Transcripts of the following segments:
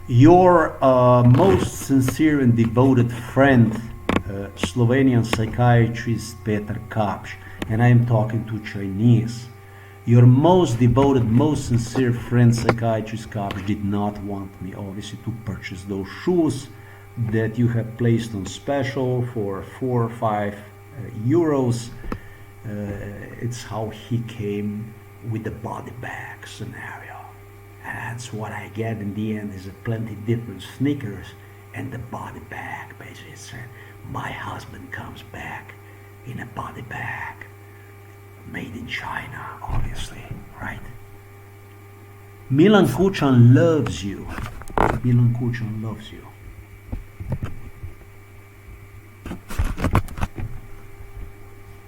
Your most sincere and devoted friend, Slovenian psychiatrist Peter Kapsch, and I am talking to Chinese. Your most devoted, most sincere friend, psychiatrist Kapsch, did not want me, obviously, to purchase those shoes that you have placed on special for 4 or 5 euros. It's how he came with the body bag scenario. And that's what I get in the end is a plenty different sneakers and the body bag. Basically, it said, my husband comes back in a body bag. Made in China, obviously, right? Milan Kuchan loves you. Milan Kuchan loves you.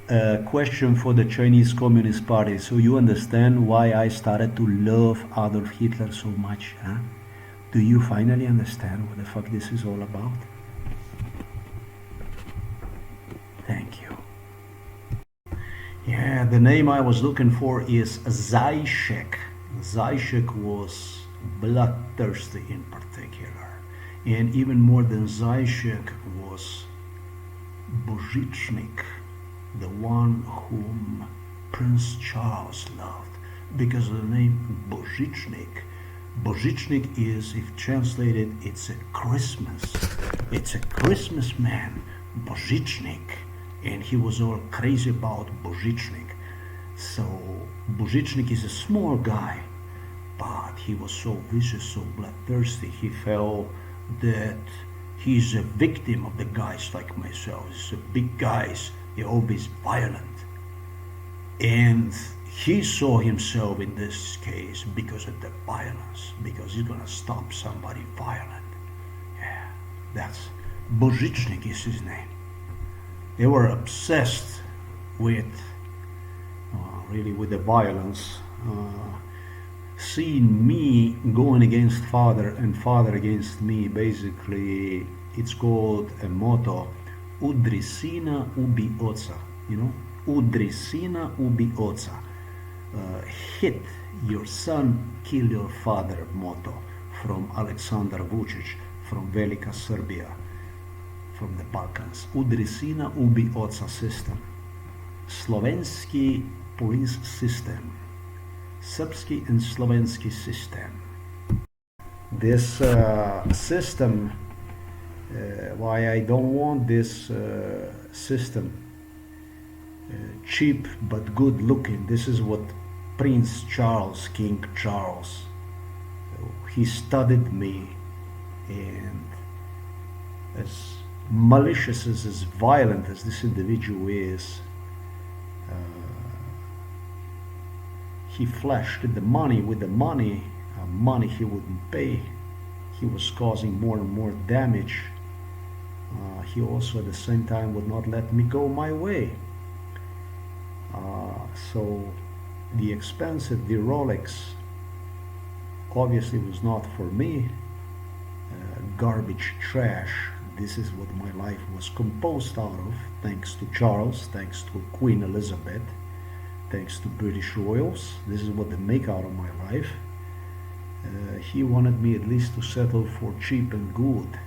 A question for the Chinese Communist Party. So you understand why I started to love Adolf Hitler so much, huh? Do you finally understand what the fuck this is all about? Thank you. Yeah, the name I was looking for is Zajcek. Zajcek was bloodthirsty in particular. And even more than Zajcek was Božičnik, the one whom Prince Charles loved. Because of the name Božičnik. Božičnik is, if translated, it's a Christmas. It's a Christmas man, Božičnik. And he was all crazy about Božičnik. So Božičnik is a small guy, but he was so vicious, so bloodthirsty. He felt that he's a victim of the guys like myself. He's a big guys, they're always violent. And he saw himself in this case because of the violence, because he's gonna stop somebody violent. Yeah, that's Božičnik is his name. They were obsessed with, really with the violence. Seeing me going against father and father against me, basically, it's called a motto, Udri sina, ubi oca, you know? Udri sina, ubi oca. Hit your son, kill your father motto from Aleksandar Vučić, from Velika Serbia, from the Balkans. Udri sina, ubi oca system. Slovenski police system. Srpski and Slovenski system. This system, why I don't want this system, cheap but good looking. This is what Prince Charles, King Charles, he studied me, and as malicious as violent as this individual is, he flashed the money with the money, money he wouldn't pay. He was causing more and more damage. He also at the same time would not let me go my way. So the expensive, the Rolex, obviously was not for me. Garbage, trash. This is what my life was composed out of, thanks to Charles, thanks to Queen Elizabeth, thanks to British royals. This is what they make out of my life. He wanted me at least to settle for cheap and good.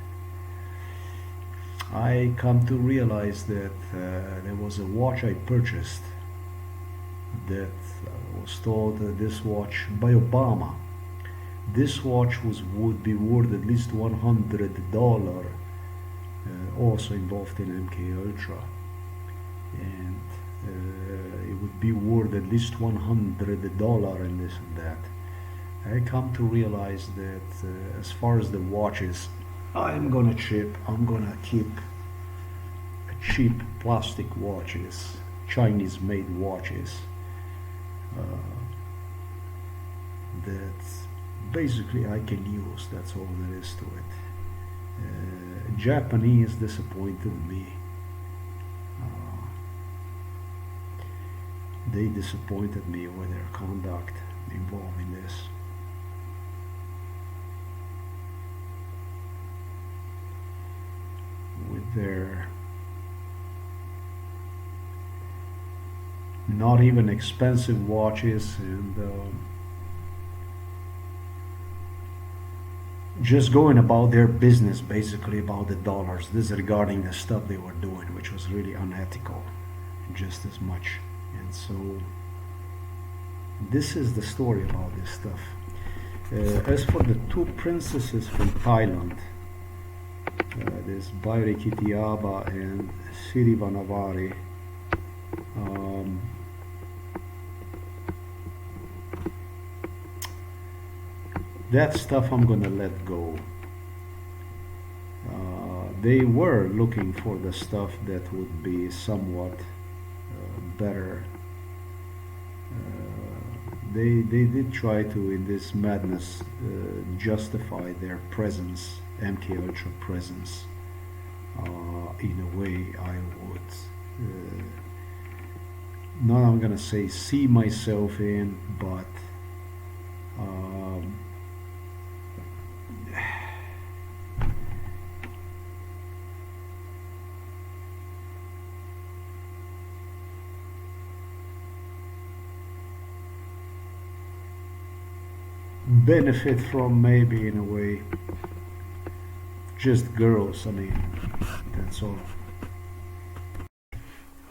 I come to realize that there was a watch I purchased that was told this watch by Obama. This watch would be worth at least $100, also involved in MK Ultra, and it would be worth at least $100 and this and that. I come to realize that as far as the watches, I'm gonna keep cheap plastic watches, Chinese made watches, that basically I can use. That's all there is to it. Japanese disappointed me. They disappointed me with their conduct involving this. With their not even expensive watches and just going about their business, basically about the dollars, disregarding the stuff they were doing, which was really unethical, just as much. And so this is the story about this stuff. As for the two princesses from Thailand, there's Bairi Kitiaba and Sirivanavari. That stuff I'm gonna let go. They were looking for the stuff that would be somewhat better. They did try to, in this madness, justify their presence, MK Ultra presence. In a way, I would not, I'm gonna say see myself in, but benefit from, maybe, in a way, just girls. I mean, that's all.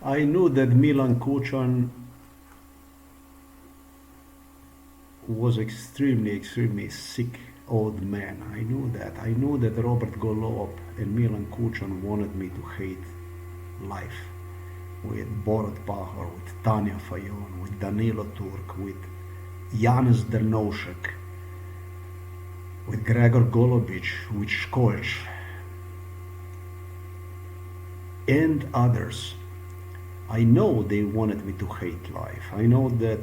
I knew that Milan Kucan was extremely sick old man. I knew that. I knew that Robert Golob and Milan Kucan wanted me to hate life, with Borut Pahor, with Tanja Fajon, with Danilo Turk, with Janez Drnovšek, with Gregor Golobic, with Školjč, and others. I know they wanted me to hate life. I know that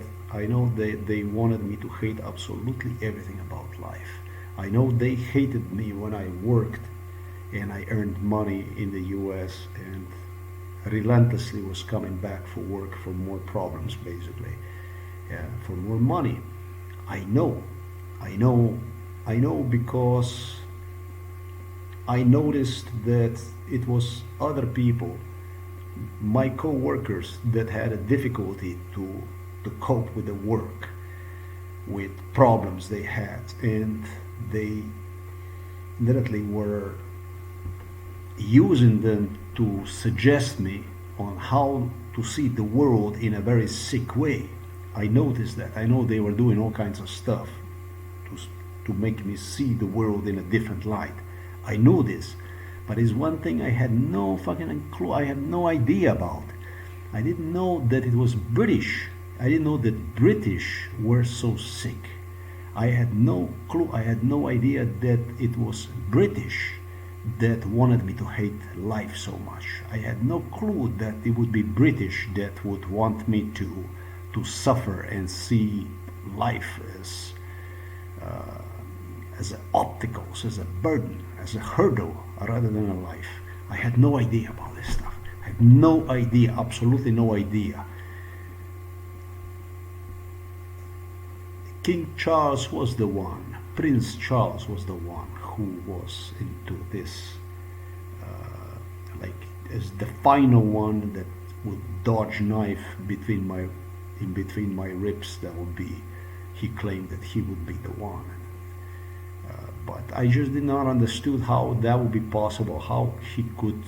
they wanted me to hate absolutely everything about life. I know they hated me when I worked and I earned money in the US and relentlessly was coming back for work for more problems, basically, for more money. I know because I noticed that it was other people, my co-workers, that had a difficulty to cope with the work, with problems they had, and they literally were using them to suggest me on how to see the world in a very sick way. I noticed that. I know they were doing all kinds of stuff to make me see the world in a different light. I knew this, but it's one thing I had no fucking clue, I had no idea about. I didn't know that it was British. I didn't know that British were so sick. I had no clue, I had no idea that it was British that wanted me to hate life so much. I had no clue that it would be British that would want me to suffer and see life as an obstacles, as a burden, as a hurdle, rather than a life. I had no idea about this stuff. I had no idea, absolutely no idea. King Charles was the one, Prince Charles was the one who was into this, like, as the final one that would dodge knife in between my ribs. That would be, he claimed that he would be the one. But I just did not understood how that would be possible, how he could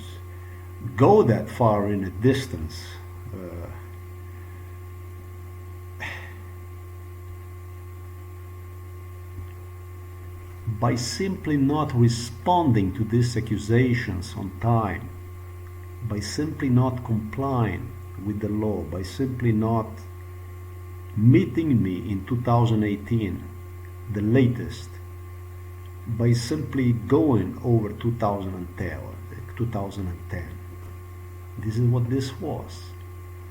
go that far in a distance. By simply not responding to these accusations on time, by simply not complying with the law, by simply not meeting me in 2018, the latest, by simply going over 2010. This is what this was.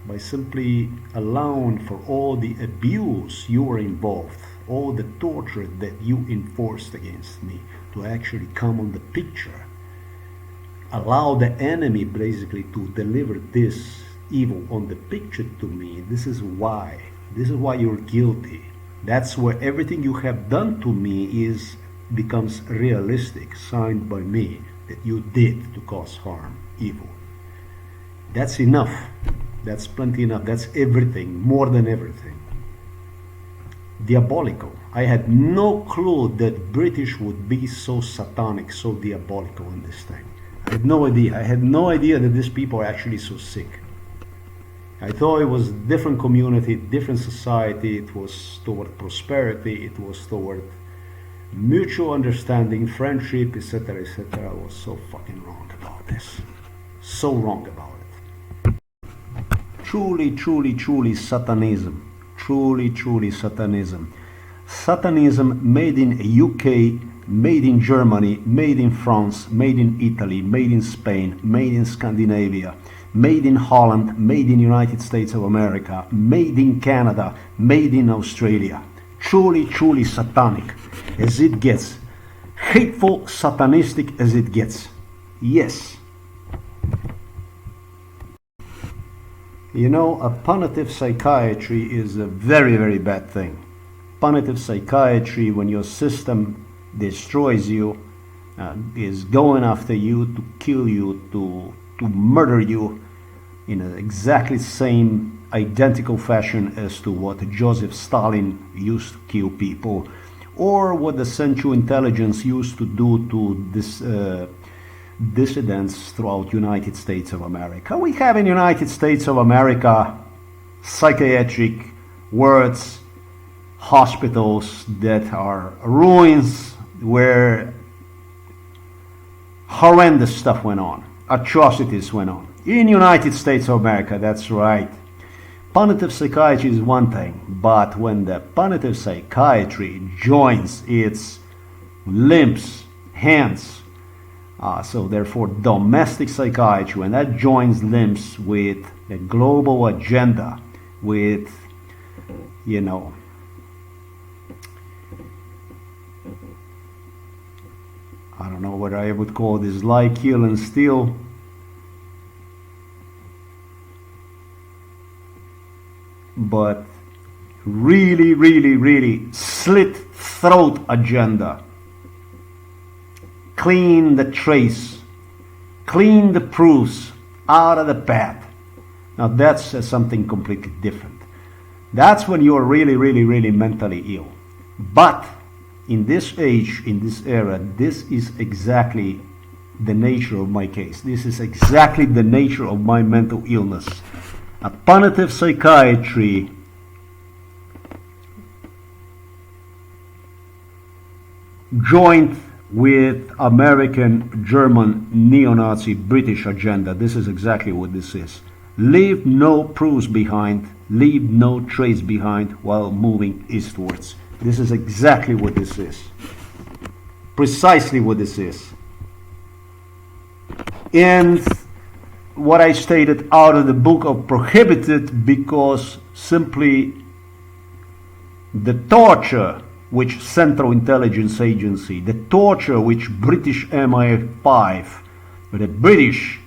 By simply allowing for all the abuse you were involved, all the torture that you enforced against me to actually come on the picture. Allow the enemy basically to deliver this evil on the picture to me. This is why you're guilty. That's where everything you have done to me becomes realistic, signed by me, that you did to cause harm, evil. That's enough. That's plenty enough. That's everything, more than everything. Diabolical. I had no clue that British would be so satanic, so diabolical in this thing. I had no idea. I had no idea that these people are actually so sick. I thought it was a different community, different society. It was toward prosperity. It was toward mutual understanding, friendship, etc., etc. I was so fucking wrong about this. So wrong about it. Truly, truly, truly Satanism. Truly, truly Satanism. Satanism made in UK, made in Germany, made in France, made in Italy, made in Spain, made in Scandinavia, made in Holland, made in United States of America, made in Canada, made in Australia. Truly, truly satanic as it gets. Hateful, satanistic as it gets. Yes. You know, a punitive psychiatry is a very, very bad thing. Punitive psychiatry, when your system destroys you, is going after you to kill you, to murder you in an exactly same identical fashion as to what Joseph Stalin used to kill people, or what the Central Intelligence used to do to this dissidents throughout United States of America. We have in United States of America psychiatric wards, hospitals that are ruins where horrendous stuff went on, atrocities went on. In United States of America, that's right. Punitive psychiatry is one thing, but when the punitive psychiatry joins its limbs, hands, so therefore domestic psychiatry, when that joins limbs with a global agenda, with, you know, I don't know what I would call this, lie, kill, and steal. But really, really, really slit throat agenda. Clean the trace, clean the proofs out of the path. Now that's something completely different. That's when you're really, really, really mentally ill. But in this age, in this era, this is exactly the nature of my case. This is exactly the nature of my mental illness. A punitive psychiatry joined with American, German, neo-Nazi, British agenda. This is exactly what this is. Leave no proofs behind, leave no trace behind while moving eastwards. This is exactly what this is. Precisely what this is. And what I stated out of the book of prohibited, because simply the torture which Central Intelligence Agency, the torture which British MI5, the British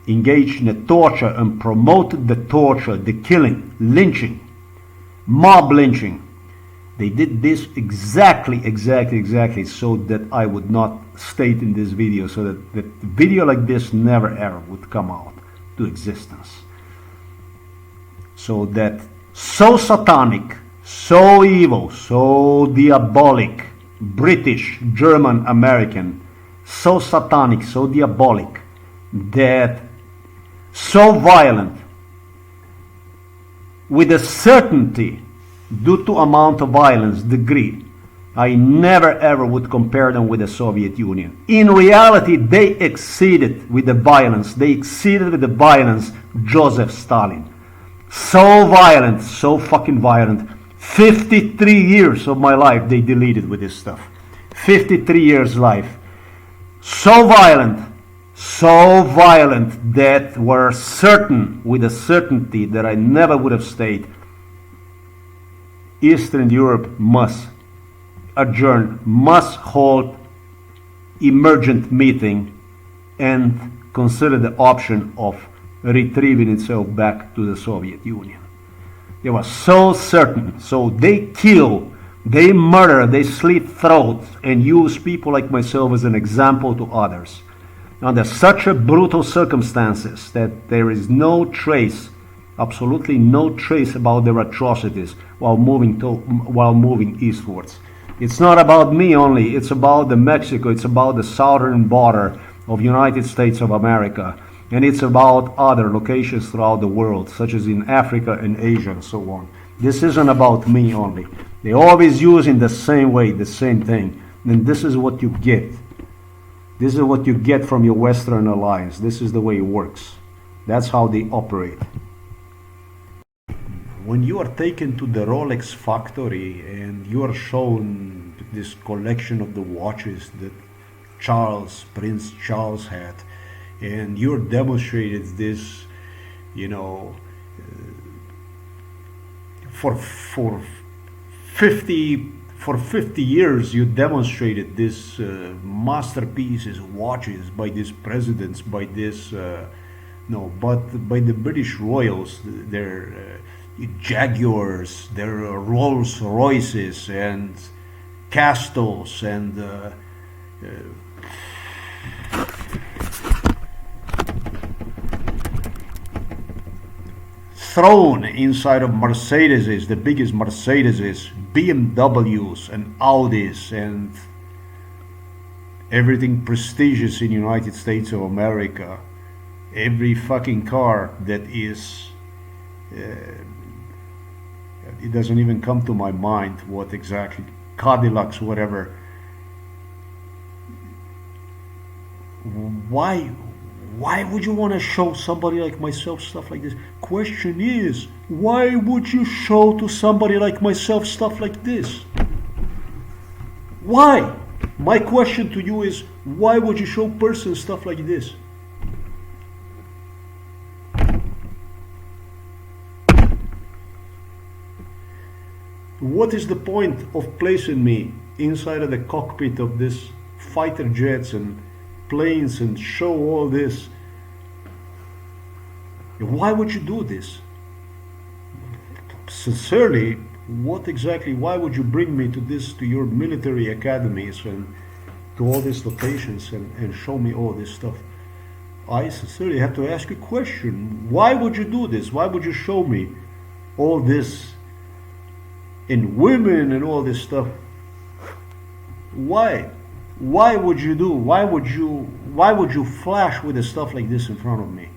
engaged in the torture and promoted the torture, the killing, lynching, mob lynching. They did this exactly so that I would not state in this video, so that the video like this never ever would come out to existence. So that so satanic, so evil, so diabolic, British, German, American, so satanic, so diabolic, that so violent, with a certainty, due to amount of violence, degree, I never ever would compare them with the Soviet Union. In reality, they exceeded with the violence. They exceeded with the violence Joseph Stalin. So violent, so fucking violent. 53 years of my life they deleted with this stuff. 53 years life. So violent that were certain, with a certainty that I never would have stayed, Eastern Europe must adjourn, must hold emergent meeting and consider the option of retrieving itself back to the Soviet Union. They were so certain. So they kill, they murder, they slit throats and use people like myself as an example to others under such a brutal circumstances that there is no trace, absolutely no trace about their atrocities while moving eastwards. It's not about me only. It's about the Mexico. It's about the southern border of United States of America. And it's about other locations throughout the world, such as in Africa and Asia and so on. This isn't about me only. They always use in the same way, the same thing. And this is what you get. This is what you get from your Western alliance. This is the way it works. That's how they operate. When you are taken to the Rolex factory and you are shown this collection of the watches that Prince Charles had, and you're demonstrated this, you know, for 50 years you demonstrated this masterpieces, watches by these presidents, by this but by the British royals, their Jaguars, their Rolls Royces and Castles and thrown inside of Mercedeses, the biggest Mercedeses, BMWs and Audis and everything prestigious in the United States of America. Every fucking car that is, it doesn't even come to my mind what exactly, Cadillacs, whatever. Why would you want to show somebody like myself stuff like this? Question is, why would you show to somebody like myself stuff like this? Why? My question to you is, why would you show person stuff like this? What is the point of placing me inside of the cockpit of this fighter jets and planes and show all this? Why would you do this? Sincerely, what exactly, why would you bring me to your military academies and to all these locations and show me all this stuff? I sincerely have to ask you a question. Why would you do this? Why would you show me all this in women and all this stuff? Why? Why would you do? Why would you flash with the stuff like this in front of me?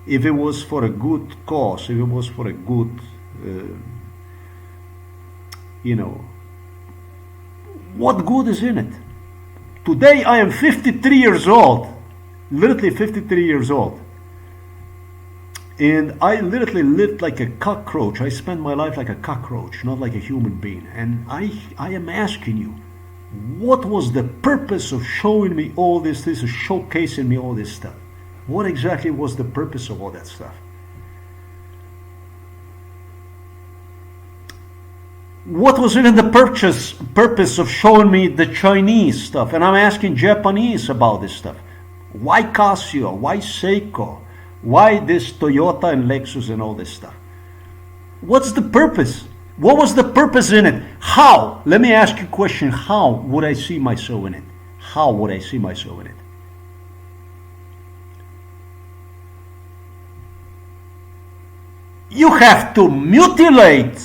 If it was for a good cause, if it was for a good, what good is in it? Today I am 53 years old, literally 53 years old. And I literally lived like a cockroach. I spent my life like a cockroach, not like a human being. And I am asking you, what was the purpose of showing me all this, showcasing me all this stuff? What exactly was the purpose of all that stuff? What was even the purpose of showing me the Chinese stuff? And I'm asking Japanese about this stuff. Why Casio? Why Seiko? Why this Toyota and Lexus and all this stuff? What's the purpose? What was the purpose in it? How? Let me ask you a question. How would I see myself in it? How would I see myself in it? You have to mutilate.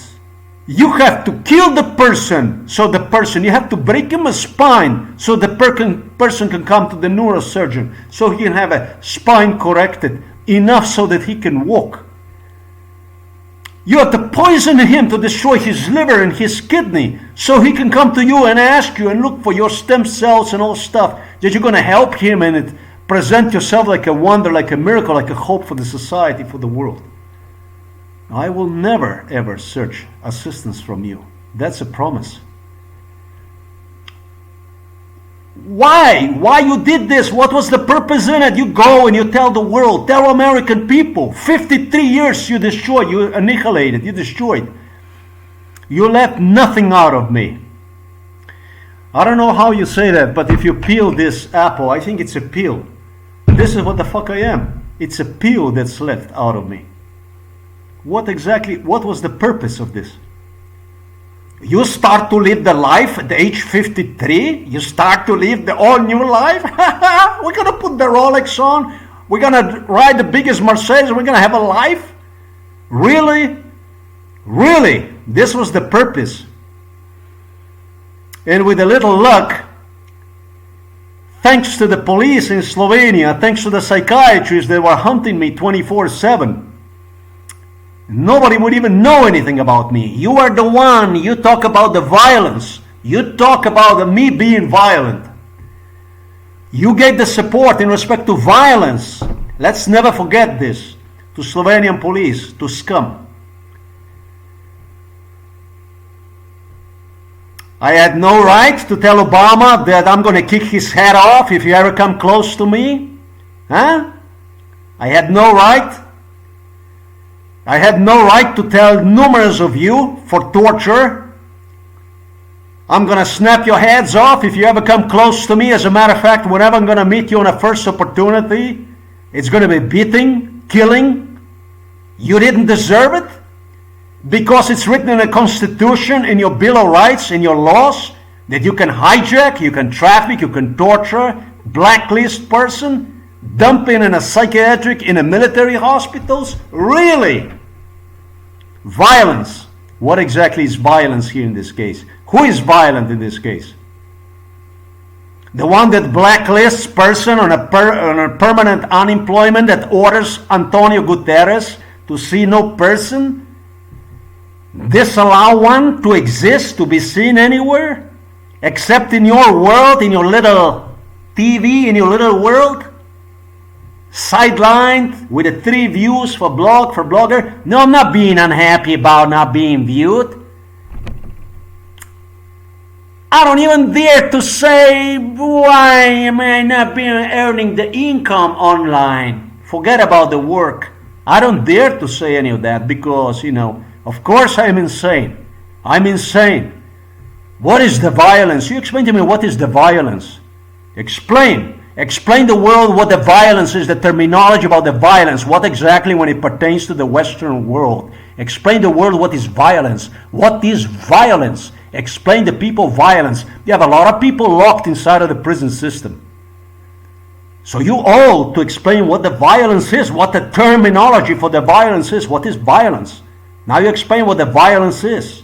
You have to kill the person. You have to break him a spine so the person can come to the neurosurgeon so he can have a spine corrected enough so that he can walk. You have to poison him to destroy his liver and his kidney so he can come to you and ask you and look for your stem cells and all stuff that you're going to help him and present yourself like a wonder, like a miracle, like a hope for the society, for the world. I will never ever search assistance from you. That's a promise. Why? Why you did this? What was the purpose in it? You go and you tell the world, tell American people, 53 years you destroyed, you annihilated, you destroyed. You left nothing out of me. I don't know how you say that, but if you peel this apple, I think it's a peel. This is what the fuck I am. It's a peel that's left out of me. What was the purpose of this? You start to live the life at the age 53? You start to live the all new life? We're going to put the Rolex on. We're going to ride the biggest Mercedes. We're going to have a life? Really? Really? This was the purpose. And with a little luck, thanks to the police in Slovenia, thanks to the psychiatrists that were hunting me 24/7, nobody would even know anything about me. You are the one, you talk about the violence. You talk about me being violent. You gave the support in respect to violence. Let's never forget this. To Slovenian police, to scum. I had no right to tell Obama that I'm going to kick his head off if you ever come close to me. Huh? I had no right. I had no right to tell numerous of you for torture. I'm going to snap your heads off if you ever come close to me. As a matter of fact, whenever I'm going to meet you on a first opportunity, it's going to be beating, killing. You didn't deserve it. Because it's written in the Constitution, in your Bill of Rights, in your laws, that you can hijack, you can traffic, you can torture, blacklist person, dump in a psychiatric, in a military hospitals. Really? Violence. What exactly is violence here in this case? Who is violent in this case? The one that blacklists person on a permanent unemployment, that orders Antonio Guterres to see no person? Disallow one to exist, to be seen anywhere, except in your world, in your little TV, in your little world, sidelined with the 3 views for blogger. No, I'm not being unhappy about not being viewed. I don't even dare to say why am I not earning the income online. Forget about the work. I don't dare to say any of that because, of course I'm insane. I'm insane. What is the violence? You explain to me what is the violence. Explain. Explain the world what the violence is, the terminology about the violence. What exactly when it pertains to the Western world. Explain the world what is violence. What is violence? Explain the people violence. You have a lot of people locked inside of the prison system. So you owe to explain what the violence is, what the terminology for the violence is. What is violence? Now you explain what the violence is.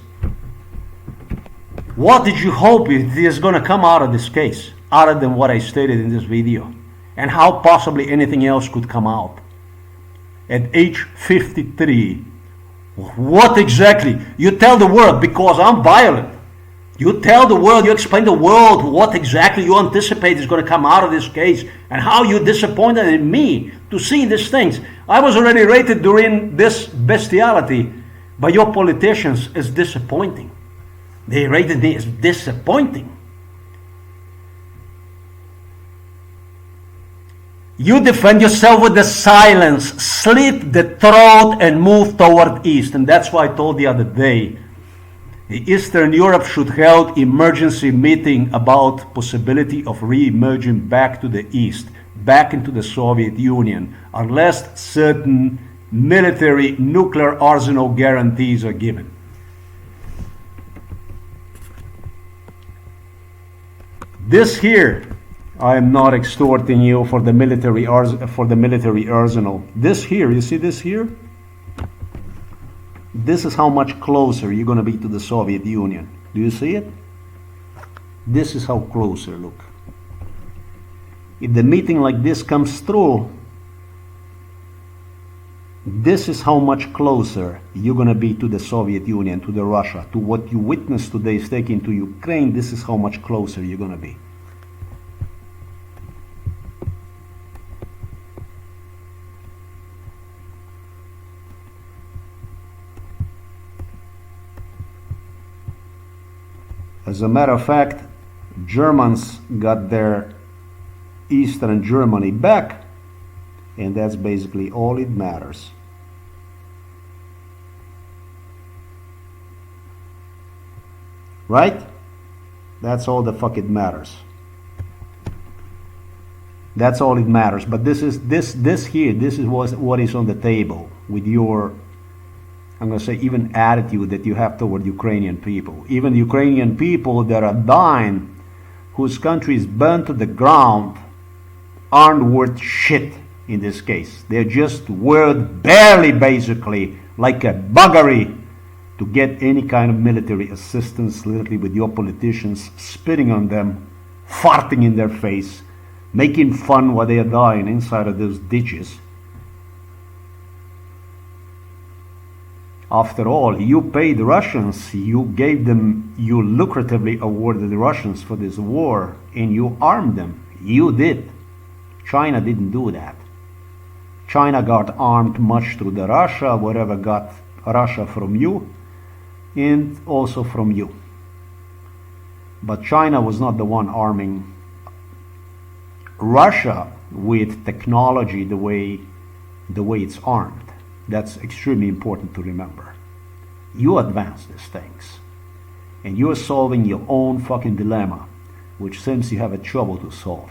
What did you hope is going to come out of this case, other than what I stated in this video? And how possibly anything else could come out? At age 53, what exactly? You tell the world, because I'm violent. You tell the world, you explain the world what exactly you anticipate is going to come out of this case and how you're disappointed in me to see these things. I was already rated during this bestiality by your politicians as disappointing. They rated me as disappointing. You defend yourself with the silence, slit the throat and move toward east. And that's why I told the other day, Eastern Europe should hold emergency meeting about possibility of re-emerging back to the east, back into the Soviet Union, unless certain military nuclear arsenal guarantees are given. This here, I am not extorting you for the military arsenal. This here, you see this here? This is how much closer you're going to be to the Soviet Union. Do you see it? This is how closer, look. If the meeting like this comes through, this is how much closer you're going to be to the Soviet Union, to the Russia, to what you witnessed today is taking to Ukraine. This is how much closer you're going to be. As a matter of fact, Germans got their Eastern Germany back, and that's basically all it matters. Right? That's all the fuck it matters. That's all it matters. But this is what is on the table with your, I'm going to say, even attitude that you have toward Ukrainian people. Even the Ukrainian people that are dying, whose country is burnt to the ground, aren't worth shit in this case. They're just worth barely, basically, like a buggery to get any kind of military assistance, literally with your politicians spitting on them, farting in their face, making fun while they are dying inside of those ditches. After all, you paid the Russians, you gave them, you lucratively awarded the Russians for this war, and you armed them. You did. China didn't do that. China got armed much through the Russia, whatever got Russia from you, and also from you. But China was not the one arming Russia with technology the way it's armed. That's extremely important to remember. You advance these things, and you're solving your own fucking dilemma, which seems you have a trouble to solve.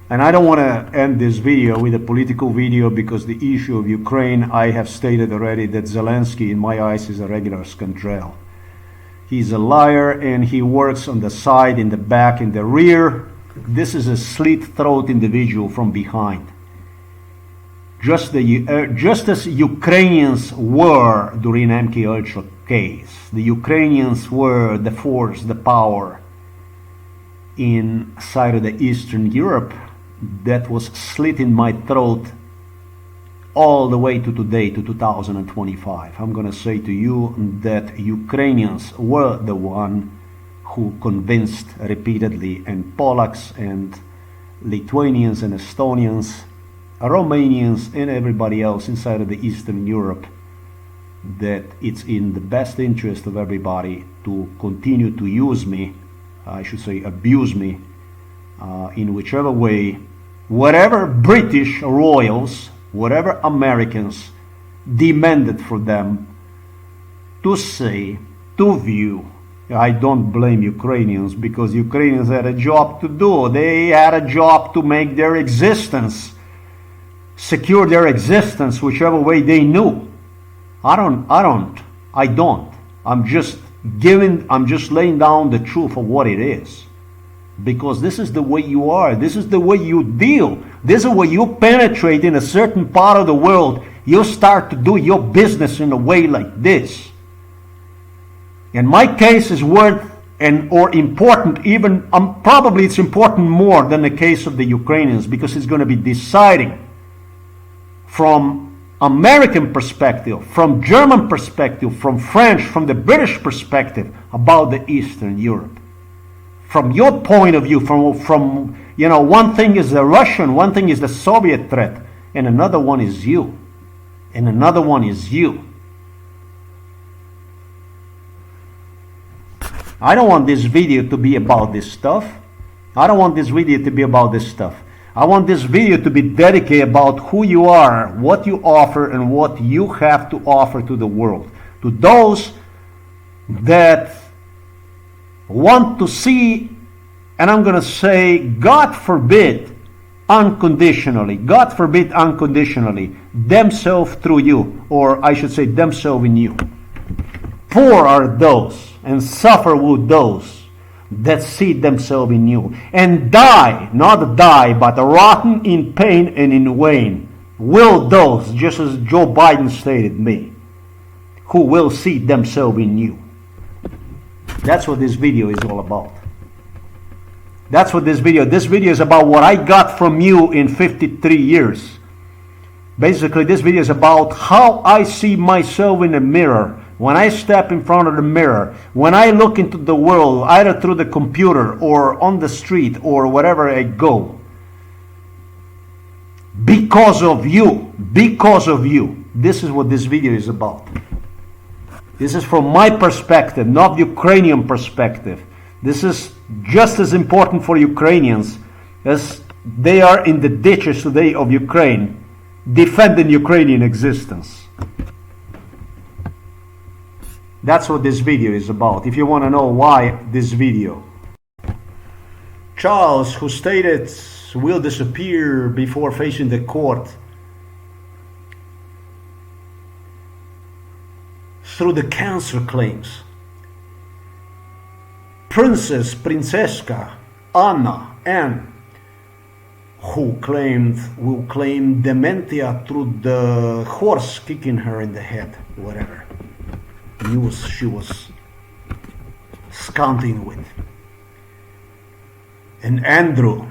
And I don't want to end this video with a political video, because the issue of Ukraine, I have stated already that Zelensky, in my eyes, is a regular scoundrel. He's a liar, and he works on the side, in the back, in the rear. This is a slit-throat individual from behind. Just as Ukrainians were during MK Ultra case, the Ukrainians were the force, the power inside of the Eastern Europe that was slit in my throat all the way to today, to 2025. I'm going to say to you that Ukrainians were the one who convinced repeatedly, and Polacks and Lithuanians and Estonians, Romanians and everybody else inside of the Eastern Europe, that it's in the best interest of everybody to continue to use me, I should say abuse me, in whichever way, whatever British royals, whatever Americans demanded for them to say, to view. I don't blame Ukrainians, because Ukrainians had a job to do. They had a job to make their existence, secure their existence whichever way they knew. I don't. I'm just laying down the truth of what it is. Because this is the way you are. This is the way you deal. This is the way you penetrate in a certain part of the world. You start to do your business in a way like this. And my case is worth or important, even probably it's important more than the case of the Ukrainians, because it's going to be deciding from American perspective, from German perspective, from French, from the British perspective about the Eastern Europe. From your point of view, from one thing is the Russian, one thing is the Soviet threat, and another one is you. And another one is you. I don't want this video to be about this stuff. I don't want this video to be about this stuff. I want this video to be dedicated about who you are, what you offer, and what you have to offer to the world. To those that want to see, and I'm going to say, God forbid, unconditionally, themselves through you, or I should say themselves in you. Poor are those, and suffer with those that see themselves in you, and die, not die, but rotten in pain and in wane, will those, just as Joe Biden stated me, who will see themselves in you. That's what this video is all about. That's what this video is about, what I got from you in 53 years. Basically, this video is about how I see myself in the mirror. When I step in front of the mirror, when I look into the world, either through the computer or on the street or wherever I go. Because of you. This is what this video is about. This is from my perspective, not the Ukrainian perspective. This is just as important for Ukrainians as they are in the ditches today of Ukraine, defending Ukrainian existence. That's what this video is about. If you want to know why this video. Charles, who stated will disappear before facing the court through the cancer claims. Princesska Anna Anne, who claimed dementia through the horse kicking her in the head, whatever news she was scounding with. And Andrew,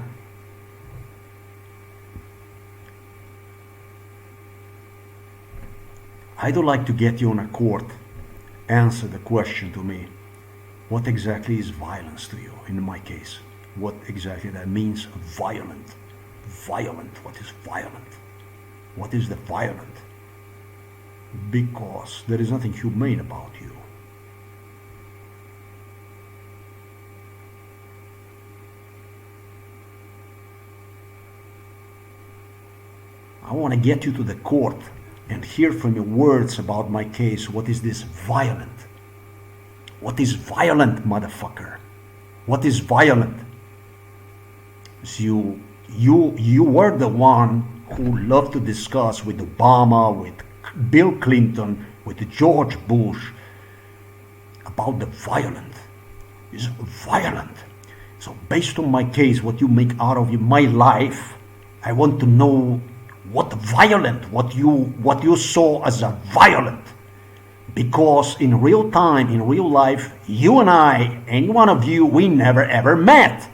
I'd like to get you on a court, answer the question to me. What exactly is violence to you in my case? What exactly that means, violent? Violent, what is violent? What is the violent? Because there is nothing humane about you. I want to get you to the court and hear from your words about my case. What is this violent? What is violent, motherfucker? What is violent? So you were the one who loved to discuss with Obama, with Bill Clinton, with George Bush about the violent. It's violent. So based on my case, what you make out of my life, I want to know what violent, what you saw as a violent. Because in real time, in real life, you and I, any one of you, we never ever met.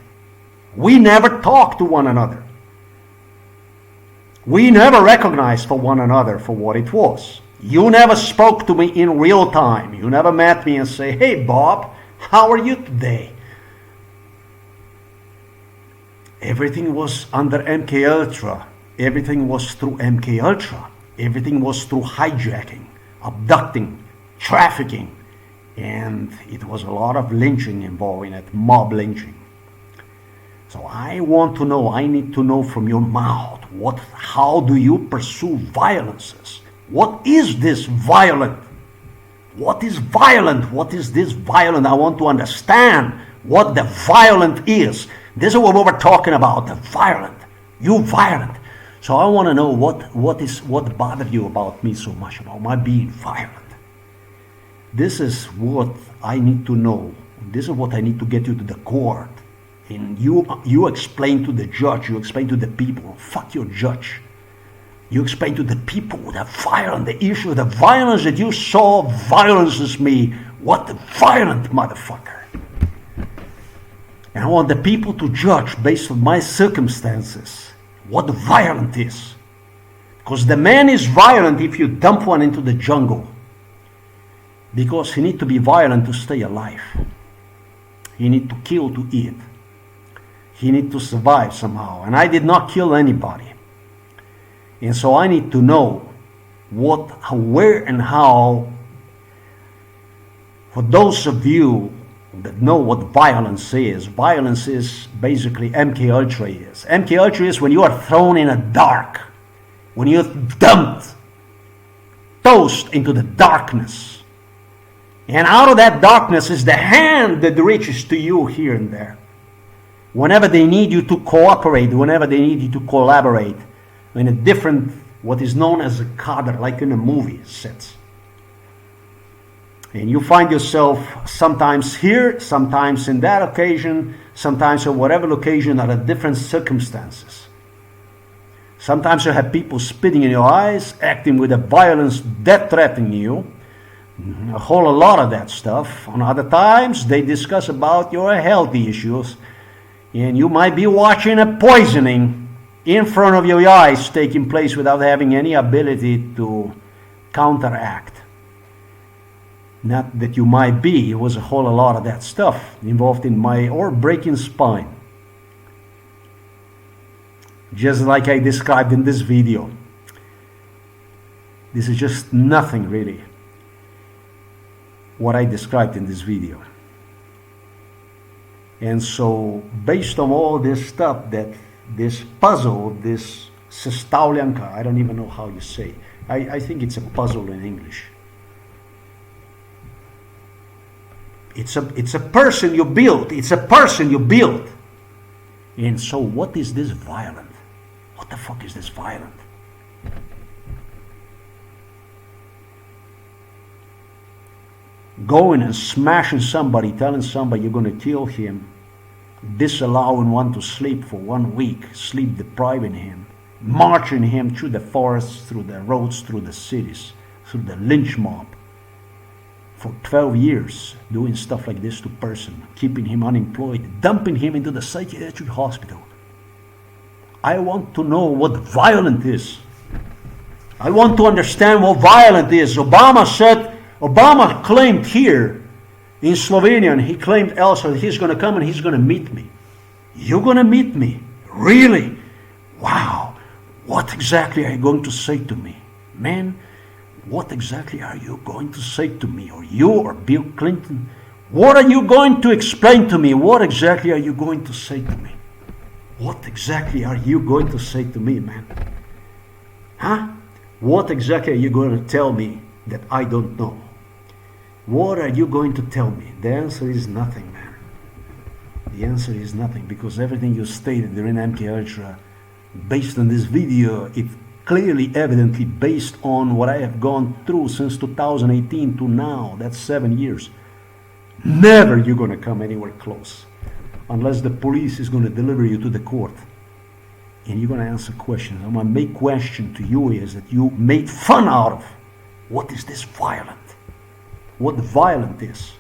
We never talked to one another. We never recognized for one another for what it was. You never spoke to me in real time. You never met me and say, hey Bob, how are you today? Everything was under MK Ultra. Everything was through MK Ultra. Everything was through hijacking, abducting, trafficking, and it was a lot of lynching involved in it, mob lynching. So I want to know, I need to know from your mouth, how do you pursue violences? What is this violent? What is violent? What is this violent? I want to understand what the violent is. This is what we were talking about, the violent. You violent. So I want to know what bothered you about me so much, about my being violent. This is what I need to know. This is what I need to get you to the court. And you explain to the judge, you explain to the people, fuck your judge. You explain to the people the violence, the issue, the violence that you saw violences me. What the violent motherfucker. And I want the people to judge based on my circumstances what violent is. Because the man is violent if you dump one into the jungle. Because he needs to be violent to stay alive. He needs to kill to eat. He needs to survive somehow. And I did not kill anybody. And so I need to know what, where and how. For those of you that know what violence is basically MK Ultra is. MK Ultra is when you are thrown in a dark. When you're dumped, tossed into the darkness. And out of that darkness is the hand that reaches to you here and there. Whenever they need you to cooperate, whenever they need you to collaborate in a different, what is known as a cadre, like in a movie sets. And you find yourself sometimes here, sometimes in that occasion, sometimes on whatever occasion are different circumstances. Sometimes you have people spitting in your eyes, acting with a violence, death threatening you. A whole lot of that stuff. On other times, they discuss about your healthy issues. And you might be watching a poisoning in front of your eyes taking place without having any ability to counteract. Not that you might be, it was a whole lot of that stuff involved in or breaking spine. Just like I described in this video. This is just nothing really. What I described in this video. And so, based on all this stuff, that this puzzle, this Sestaulianka, I don't even know how you say. I think it's a puzzle in English. It's a person you built. It's a person you built. And so, what is this violent? What the fuck is this violent? Going and smashing somebody, telling somebody you're going to kill him, disallowing one to sleep for 1 week, sleep depriving him, marching him through the forests, through the roads, through the cities, through the lynch mob. For 12 years, doing stuff like this to person, keeping him unemployed, dumping him into the psychiatric hospital. I want to know what violent is. I want to understand what violent is. Obama claimed here in Slovenia, and he claimed elsewhere that he's going to come and he's going to meet me. You're going to meet me? Really? Wow. What exactly are you going to say to me? Man, what exactly are you going to say to me? Or you or Bill Clinton? What are you going to explain to me? What exactly are you going to say to me? What exactly are you going to say to me, man? Huh? What exactly are you going to tell me that I don't know? What are you going to tell me? The answer is nothing, man. The answer is nothing, because everything you stated during MK Ultra, based on this video, it's clearly, evidently based on what I have gone through since 2018 to now. That's 7 years. Never you're going to come anywhere close, unless the police is going to deliver you to the court. And you're going to answer questions. And my main question to you is that you made fun out of. What is this violent? What violent is?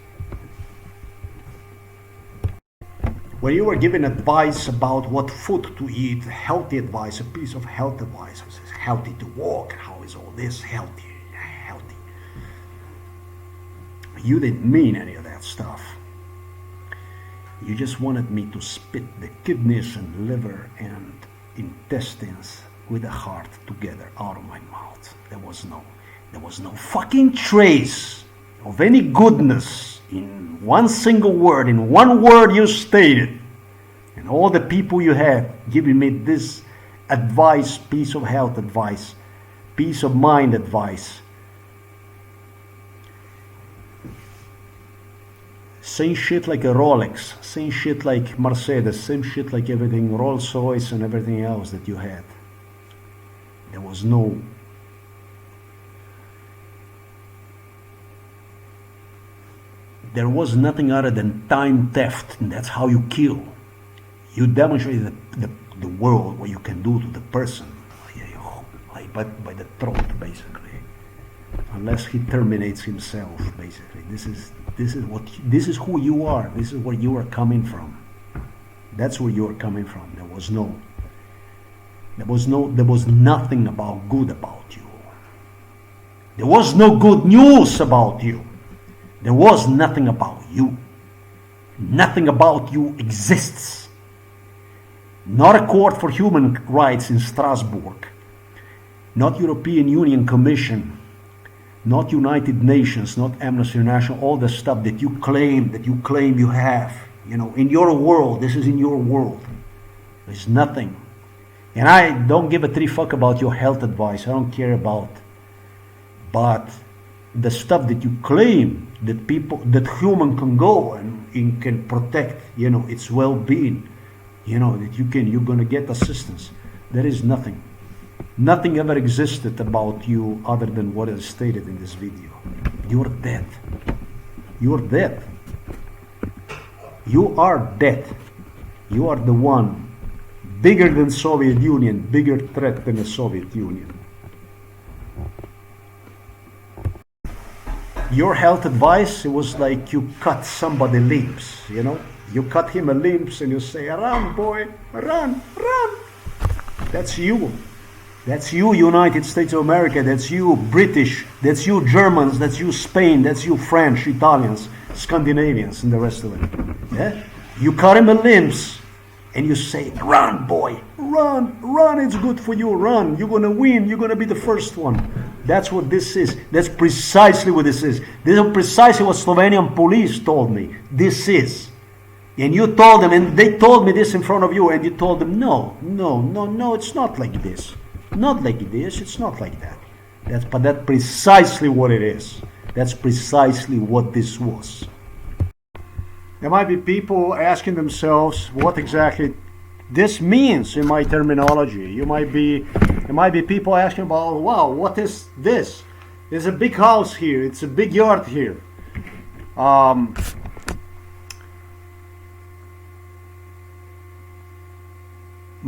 When you were given advice about what food to eat, healthy advice, a piece of health advice, it's healthy to walk, how is all this healthy? Healthy. You didn't mean any of that stuff. You just wanted me to spit the kidneys and liver and intestines with the heart together out of my mouth. There was no fucking trace of any goodness in one single word, in one word you stated. And all the people you had giving me this advice, piece of health advice, peace of mind advice, same shit like a Rolex, same shit like Mercedes, same shit like everything, Rolls Royce and everything else that you had. There was nothing other than time theft, and that's how you kill. You demonstrate the world what you can do to the person, like by the throat, basically. Unless he terminates himself, basically. This is who you are. This is where you are coming from. That's where you are coming from. There was nothing about good about you. There was no good news about you. There was nothing about you. Nothing about you exists. Not a court for human rights in Strasbourg. Not European Union Commission. Not United Nations, not Amnesty International, all the stuff that you claim you have. In your world, this is in your world. There's nothing. And I don't give a three fuck about your health advice. I don't care about. But the stuff that you claim that human can go and can protect, its well-being, that you're gonna get assistance. There is nothing. Nothing ever existed about you other than what is stated in this video. You're dead. You're dead. You are dead. You are the one bigger than Soviet Union, bigger threat than the Soviet Union. Your health advice, it was like you cut somebody limbs, You cut him a limbs and you say, run, boy, run, run. That's you. That's you, United States of America. That's you, British. That's you, Germans. That's you, Spain. That's you, French, Italians, Scandinavians, and the rest of it. Yeah? You cut him a limbs and you say, run, boy, run, run. It's good for you. Run. You're going to win. You're going to be the first one. That's what this is. That's precisely what this is. This is precisely what Slovenian police told me. This is. And you told them, and they told me this in front of you, and you told them, no, it's not like this. Not like this, it's not like that. But that's precisely what it is. That's precisely what this was. There might be people asking themselves what exactly this means in my terminology. There might be people asking about, wow, what is this? There's a big house here, it's a big yard here.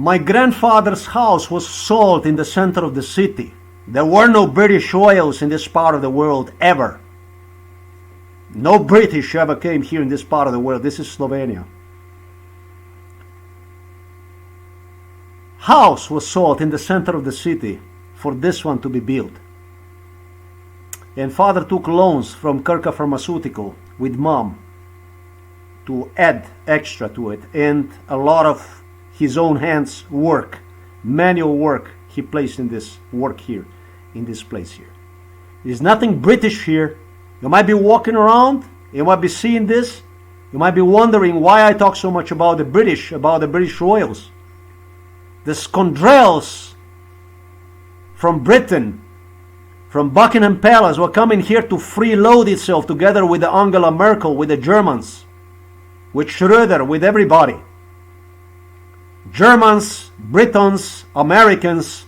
My grandfather's house was sold in the center of the city. There were no British oils in this part of the world ever. No British ever came here in this part of the world. This is Slovenia. House was sold in the center of the city for this one to be built. And father took loans from Kirka Pharmaceutical with mom to add extra to it, and a lot of his own hands work, manual work he placed in this work here, in this place here. There's nothing British here. You might be walking around, you might be seeing this, you might be wondering why I talk so much about the British royals. The scoundrels from Britain, from Buckingham Palace, were coming here to freeload itself together with the Angela Merkel, with the Germans, with Schröder, with everybody. Germans, Britons, Americans,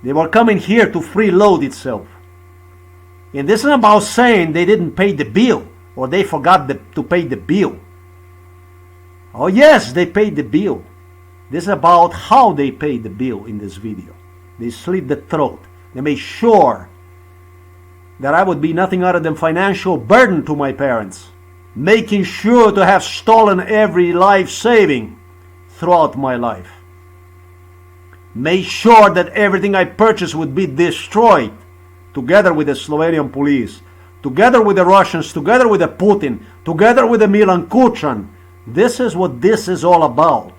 they were coming here to freeload itself. And this isn't about saying they didn't pay the bill or they forgot to pay the bill. Oh yes, they paid the bill. This is about how they paid the bill in this video. They slit the throat. They made sure that I would be nothing other than financial burden to my parents, making sure to have stolen every life saving throughout my life. Made sure that everything I purchased would be destroyed, together with the Slovenian police, together with the Russians, together with the Putin, together with the Milan Kučan. This is what this is all about.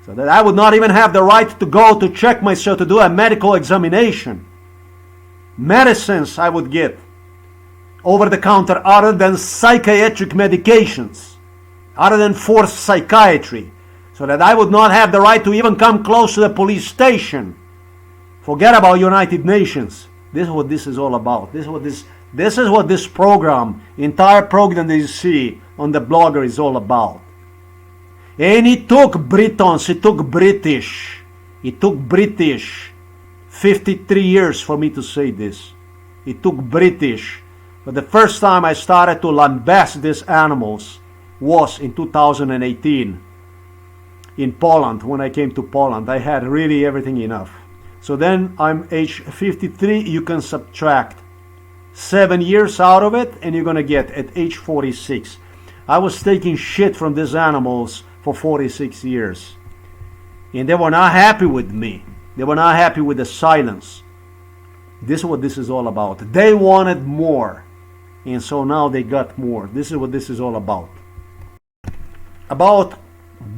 So that I would not even have the right to go to check myself, to do a medical examination. Medicines I would get over the counter other than psychiatric medications, other than forced psychiatry, so that I would not have the right to even come close to the police station. Forget about United Nations. This is what this is all about. This is what this program, entire program that you see on the blogger, is all about. And it took Britons, it took British 53 years for me to say this. It took British. But the first time I started to lambast these animals was in 2018 in Poland. When I came to Poland, I had really everything enough. So then I'm age 53, you can subtract 7 years out of it, and you're gonna get at age 46. I was taking shit from these animals for 46 years. And they were not happy with me. They were not happy with the silence. This is what this is all about. They wanted more. And so now they got more. This is what this is all about. About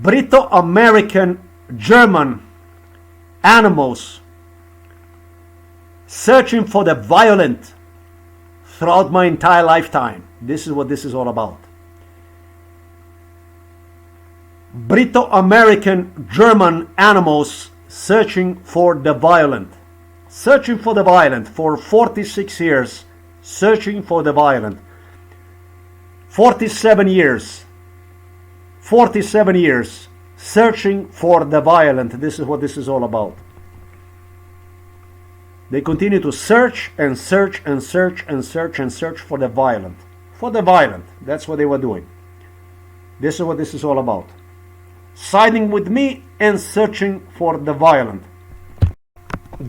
Brito-American German animals searching for the violent throughout my entire lifetime. This is what this is all about. Brito-American German animals searching for the violent. Searching for the violent for 46 years. Searching for the violent. 47 years. 47 years. Searching for the violent. This is what this is all about. They continue to search and search and search and search and search for the violent. For the violent. That's what they were doing. This is what this is all about. Siding with me and searching for the violent.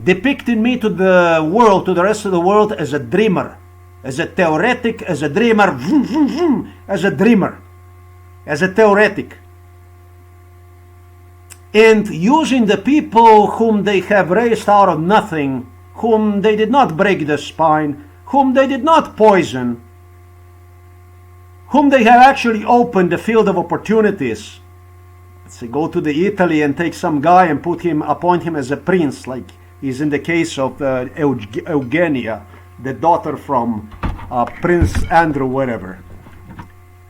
Depicting me to the world, to the rest of the world, as a dreamer. As a theoretic, as a dreamer. As a dreamer. As a theoretic. And using the people whom they have raised out of nothing, whom they did not break the spine, whom they did not poison, whom they have actually opened the field of opportunities. Let's say go to the Italy and take some guy and appoint him as a prince, like is in the case of Eugenia, the daughter from Prince Andrew, whatever.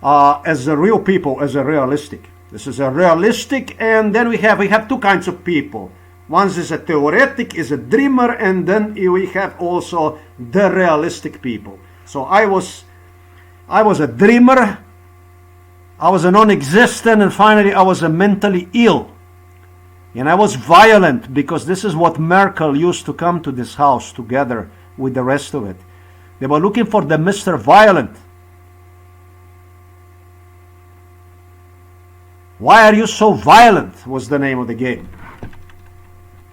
As a real people, as a realistic. This is a realistic, and then we have two kinds of people. One is a theoretic, is a dreamer, and then we have also the realistic people. So I was a dreamer, I was a non-existent, and finally I was a mentally ill. And I was violent, because this is what Merkel used to come to this house together with the rest of it. They were looking for the Mr. Violent. Why are you so violent? Was the name of the game.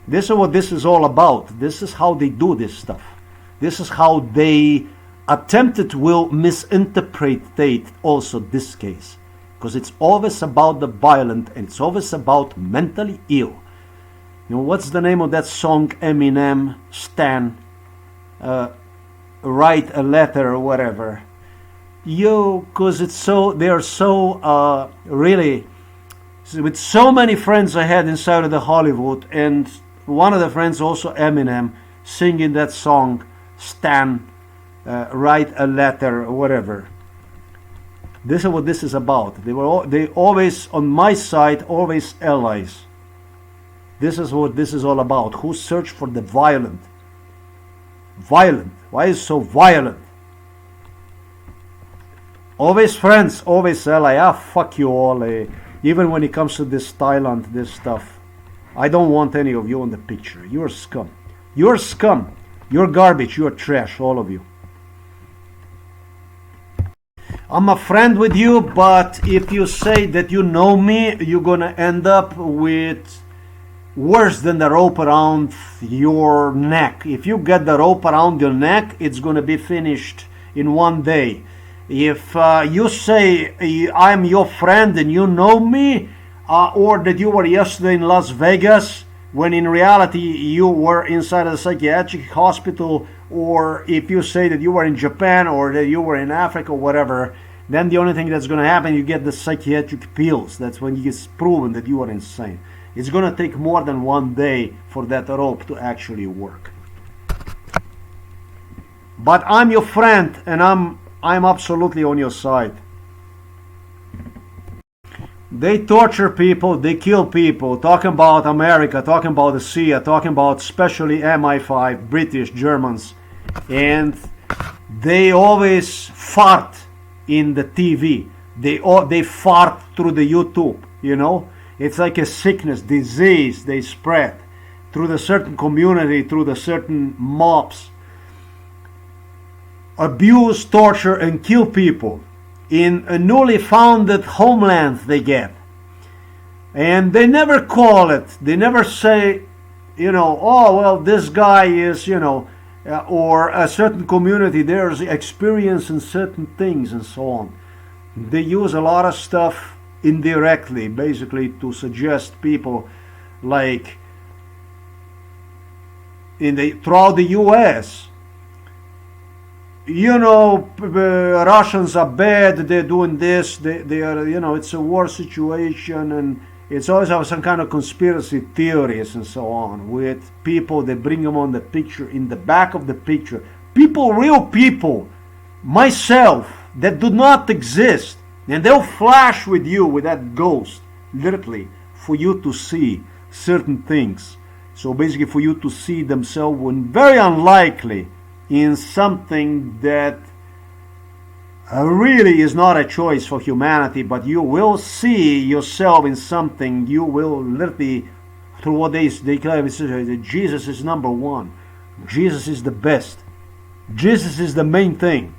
This is what this is all about. This is how they do this stuff. This is how they attempted will misinterpret also this case. Because it's always about the violent and it's always about mentally ill. You know, what's the name of that song Eminem, Stan, write a letter or whatever. Because it's so, they're so really, with so many friends I had inside of the Hollywood, and one of the friends also Eminem, singing that song, Stan, write a letter or whatever. This is what this is about. They always, on my side, always allies. This is what this is all about. Who search for the violent? Violent. Why is it so violent? Always friends, always ally. Ah, fuck you all. Even when it comes to this Thailand, this stuff. I don't want any of you in the picture. You're scum. You're scum. You're garbage. You're trash, all of you. I'm a friend with you, but if you say that you know me, you're gonna end up with worse than the rope around your neck. If you get the rope around your neck, it's gonna be finished in one day. If you say I'm your friend and you know me, or that you were yesterday in Las Vegas, when in reality you were inside a psychiatric hospital, or if you say that you were in Japan or that you were in Africa or whatever, then the only thing that's going to happen, you get the psychiatric pills. That's when it's proven that you are insane. It's going to take more than one day for that rope to actually work. But I'm your friend, and I'm absolutely on your side. They torture people, they kill people, talking about America, talking about the CIA, talking about especially MI5, British, Germans, and they always fart in the TV. They fart through the YouTube, you know? It's like a sickness, disease they spread through the certain community, through the certain mobs. Abuse, torture, and kill people in a newly founded homeland they get. And they never call it, they never say, you know, oh, well, this guy is, you know, or a certain community, there's experience in certain things and so on. They use a lot of stuff indirectly, basically, to suggest people like throughout the US, you know, Russians are bad, they're doing this, they are, you know, it's a war situation, and it's always have some kind of conspiracy theories and so on, with people, they bring them on the picture, in the back of the picture. People, real people, myself, that do not exist, and they'll flash with you with that ghost, literally, for you to see certain things. So basically for you to see themselves when very unlikely in something that really is not a choice for humanity, but you will see yourself in something. You will literally, through what they claim, Jesus is number one. Jesus is the best. Jesus is the main thing.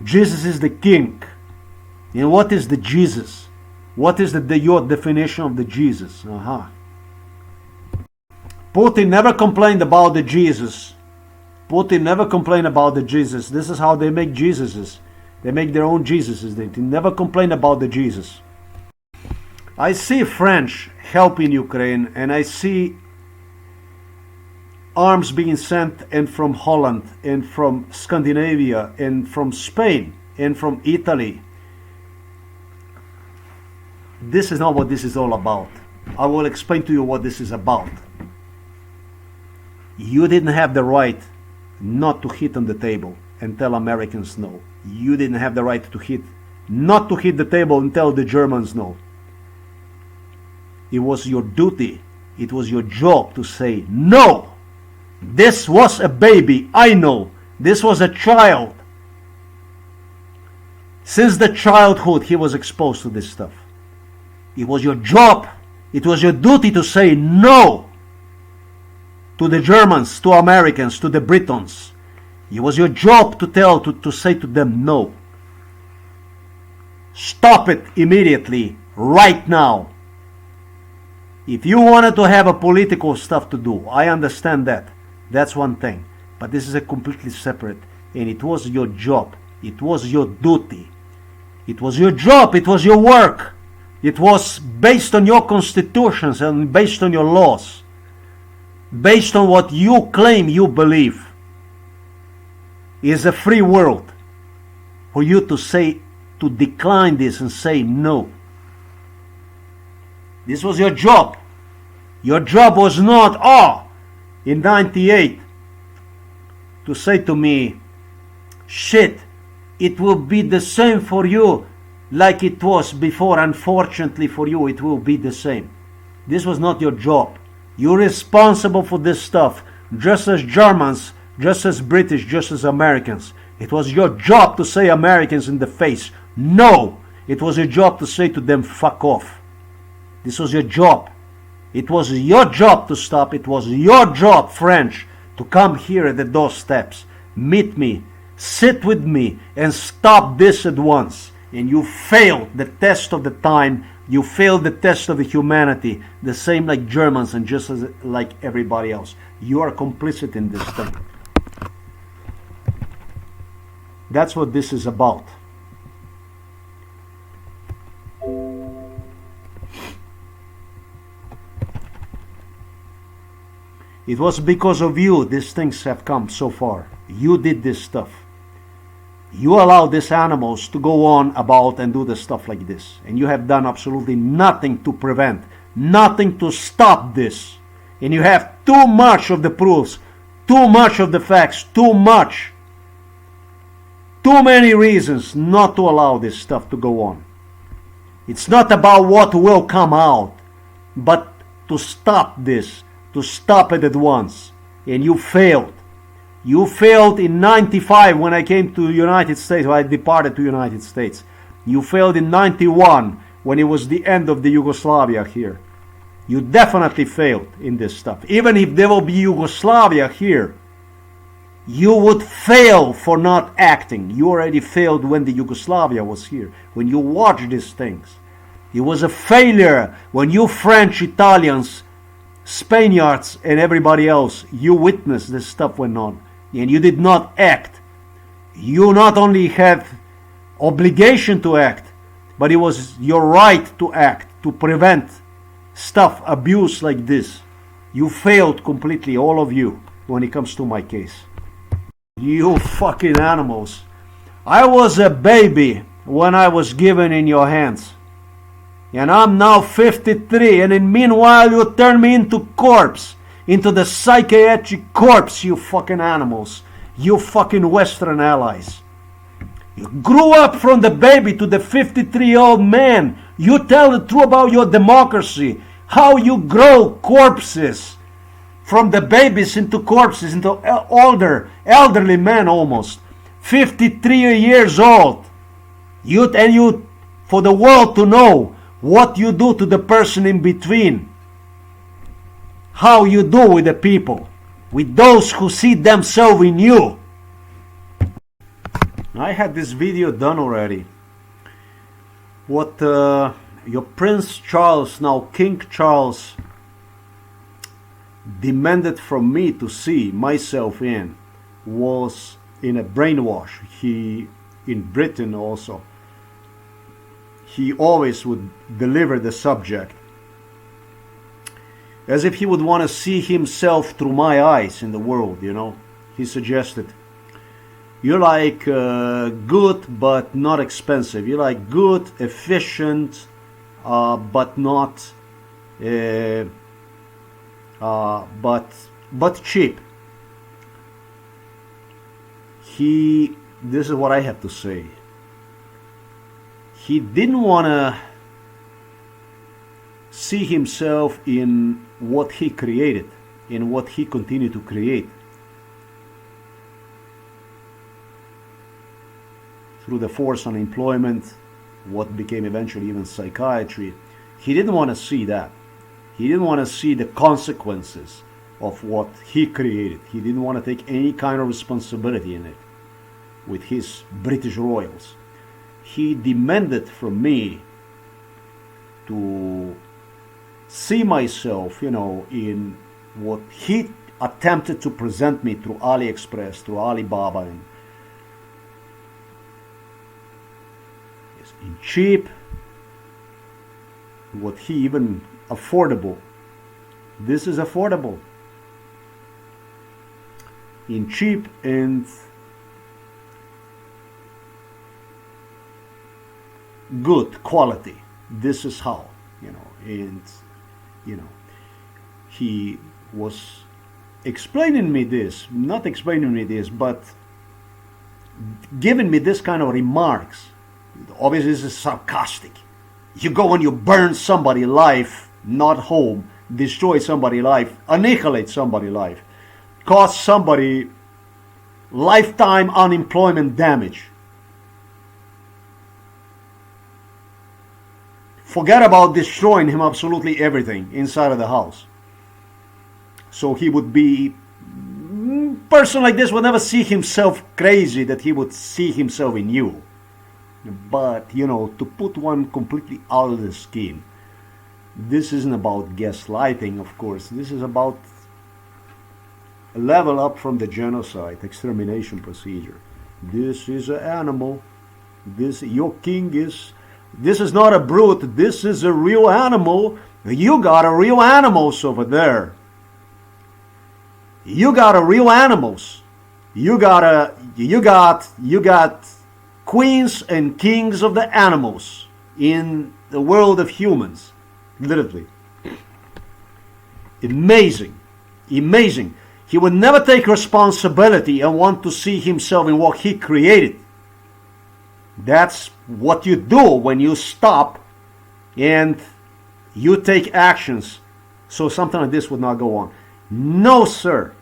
Jesus is the king. And what is the Jesus? What is your definition of the Jesus? Putin never complained about the Jesus. Putin never complained about the Jesus. This is how they make Jesuses. They make their own Jesuses. They never complain about the Jesus. I see French helping Ukraine, and I see arms being sent and from Holland and from Scandinavia and from Spain and from Italy. This is not what this is all about. I will explain to you what this is about. You didn't have the right not to hit on the table and tell Americans no. You didn't have the right to not to hit the table and tell the Germans no. It was your duty, it was your job to say no. This was a baby, I know. This was a child. Since the childhood he was exposed to this stuff. It was your job, it was your duty to say no to the Germans, to Americans, to the Britons. It was your job to say to them no. Stop it immediately. right now. If you wanted to have a political stuff to do, I understand that. That's one thing. But this is a completely separate, and it was your job. It was your duty. It was your job. It was your work. It was based on your constitutions and based on your laws. Based on what you claim you believe. Is a free world. For you to say, to decline this and say no. This was your job. Your job was not, in 98, to say to me, shit, it will be the same for you like it was before. Unfortunately for you, it will be the same. This was not your job. You're responsible for this stuff, just as Germans, just as British, just as Americans. It was your job to say Americans in the face, no. It was your job to say to them, fuck off. This was your job. It was your job to stop. It was your job, French, to come here at the doorsteps, meet me, sit with me, and stop this at once. And you failed the test of the time. You failed the test of the humanity, the same like Germans and just as like everybody else. You are complicit in this thing. That's what this is about. It was because of you these things have come so far. You did this stuff. You allowed these animals to go on about and do the stuff like this. And you have done absolutely nothing to prevent, nothing to stop this. And you have too much of the proofs, too much of the facts, too much. Too many reasons not to allow this stuff to go on. It's not about what will come out, but to stop this, to stop it at once. And you failed. You failed in 95 when I came to the United States, when I departed to the United States. You failed in 91 when it was the end of the Yugoslavia here. You definitely failed in this stuff. Even if there will be Yugoslavia here, you would fail for not acting. You already failed when the Yugoslavia was here. When you watch these things. It was a failure when you French, Italians, Spaniards and everybody else, you witnessed this stuff went on. And you did not act. You not only had obligation to act, but it was your right to act, to prevent stuff, abuse like this. You failed completely, all of you, when it comes to my case. You fucking animals. I was a baby when I was given in your hands. And I'm now 53, and in meanwhile you turn me into corpse. Into the psychiatric corpse, you fucking animals. You fucking Western allies. You grew up from the baby to the 53-year-old man. You tell the truth about your democracy. How you grow corpses. From the babies into corpses, into elderly men almost. 53 years old. You, for the world to know what you do to the person in between. How you do with the people, with those who see themselves in you. I had this video done already. What your Prince Charles, now King Charles, demanded from me to see myself in was in a brainwash. He, in Britain also, he always would deliver the subject as if he would want to see himself through my eyes in the world, you know. He suggested, you're like good but not expensive. You're like good, efficient, but not, but cheap. This is what I have to say. He didn't want to see himself in what he created, in what he continued to create. Through the forced unemployment, what became eventually even psychiatry. He didn't want to see that. He didn't want to see the consequences of what he created. He didn't want to take any kind of responsibility in it with his British royals. He demanded from me to see myself, in what he attempted to present me through AliExpress, through Alibaba, and in cheap, what he even affordable. This is affordable. In cheap and good quality. This is how, and he was explaining me this, not explaining me this, but giving me this kind of remarks. Obviously, this is sarcastic. You go and you burn somebody's life, not home, destroy somebody's life, annihilate somebody's life, cause somebody lifetime unemployment damage. Forget about destroying him absolutely everything inside of the house. So he would be, person like this would never see himself crazy that he would see himself in you. But, to put one completely out of the scheme, this isn't about gaslighting, of course. This is about a level up from the genocide, extermination procedure. This is an animal. Your king is... This is not a brute. This is a real animal. You got a real animals over there. You got a real animals. You got queens and kings of the animals in the world of humans. Literally. Amazing. Amazing. He would never take responsibility and want to see himself in what he created. That's what you do when you stop and you take actions so something like this would not go on. No, sir.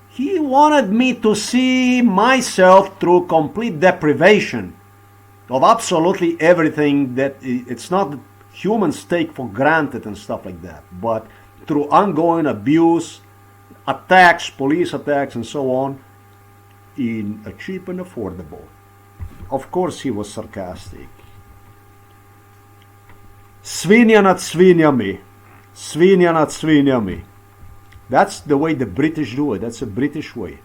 He wanted me to see myself through complete deprivation of absolutely everything that it's not that humans take for granted and stuff like that, but through ongoing abuse, attacks, police attacks, and so on, in a cheap and affordable. Of course he was sarcastic. Svinja nad svinjami. Svinja nad svinjami. That's the way the British do it. That's a British way.